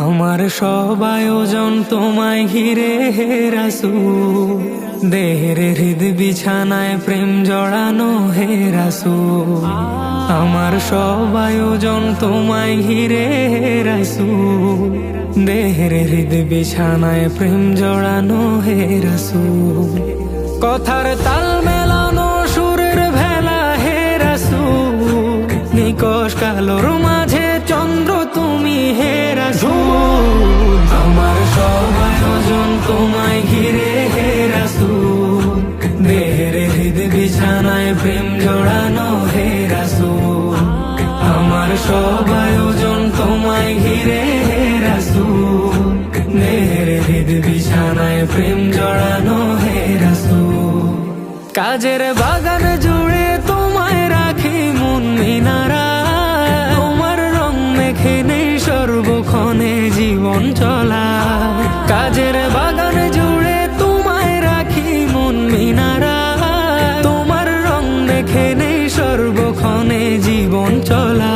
আমার সব আয়োজন তোমায় ঘিরে হে রাসূল, দেহের হৃদ বিছানায় প্রেম জড়ানো হে রাসূল। আমার সব আয়োজন তোমায় ঘিরে হে রাসূল, দেহের হৃদ বিছানায় প্রেম জড়ানো হে রাসূল। কথার তাল মেলানো সুরের ভেলা হে রাসূল, নিকশ কালোর মাঝে চন্দ্র তুমি হে রাসূল। আমার সব আয়োজন তোমায় ঘিরে হে রাসূল, দেহের হৃদ বিছানায় প্রেম জড়ানো হে রাসূল। আমার সব আয়োজন তোমায় ঘিরে হে রাসূল, দেহের হৃদ বিছানায় প্রেম জড়ানো হে রাসূল। কাজের বাগান জুড়ে তোমায় রাখি মন মিনারা, তোমার রং মেখে নেই সর্বক্ষণে জীবন চলা। কাজের বাগান জুড়ে তোমায় রাখি মন মিনারা, তোমার রং মেখে নেই সর্বক্ষণে জীবন চলা।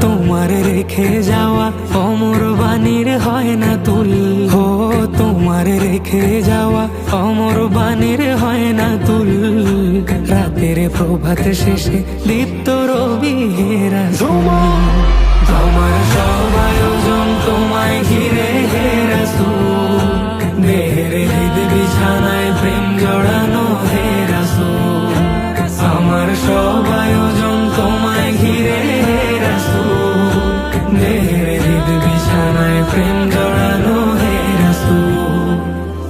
তোমার রেখে যাওয়া অমর বাণীর হয় না তুল, ও তোমার রেখে যাওয়া অমর বাণীর হয় না তুল। রাতের প্রভাত শেষে দীপ্ত রবি হে রাসূল। আমার সব আয়োজন তোমায় ঘিরে হে রাসূল, দেহের হৃদ বিছানায় প্রেম জড়ানো হে রাসূল। আমার সব আয়োজন তোমায় ঘিরে হে রাসূল, দেহের হৃদ বিছানায় প্রেম জড়ানো হে রাসূল।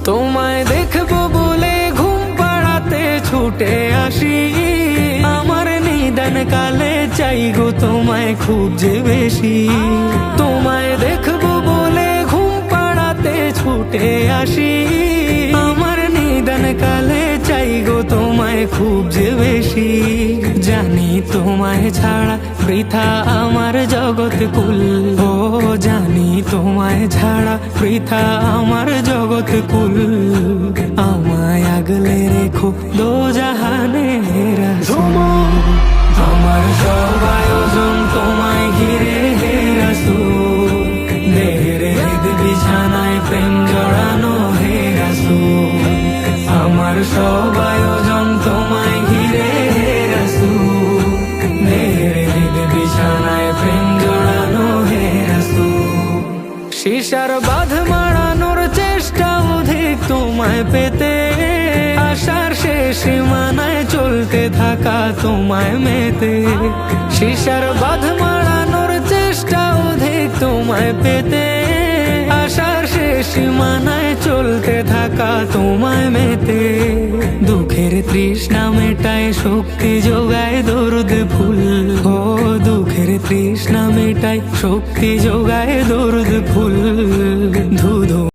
তোমায় দেখবো বলে ঘুম পাড়াতে ছুটে আসি, আমার নিদান কালে চাই গো তোমায় খুব যে বেশি। তোমায় দেখবো বলে ঘুম পাড়াতে ছুটে আসি, আমার নিদান কালে চাই গো তোমায় খুব যে বেশি। জানি তোমায় ছাড়া বৃথা আমার জগৎ কুল, ও জানি তোমায় ছাড়া বৃথা আমার জগৎ কুল। আমায় আগলে রেখো দোজাহানে হে রাসূল। আমার সব আয়োজন তোমায় ঘিরে হে রাসূল, দেহের হৃদ বিছানায় প্রেম জড়ানো হে রাসূল। আমার সব আয়োজন তোমায় ঘিরে হে রাসূল, দেহের হৃদ বিছানায় প্রেম জড়ানো হে রাসূল। শিশার বাঁধ মারানোর চেষ্টা অধিক তোমায় পেতে, আশার শেষ সীমানায় চলতে থাকা তোমায় মেতে। শিশার বাঁধ মারানোর চেষ্টা অধিক তোমায় পেতে, আশার শেষ সীমানায় চলতে থাকা তোমায় মেতে। দুঃখের তৃষ্ণা মেটায় শক্তি যোগায় দরুদ ফুল, ও দুঃখের তৃষ্ণা মেটায় শক্তি যোগায় দরুদ ফুল।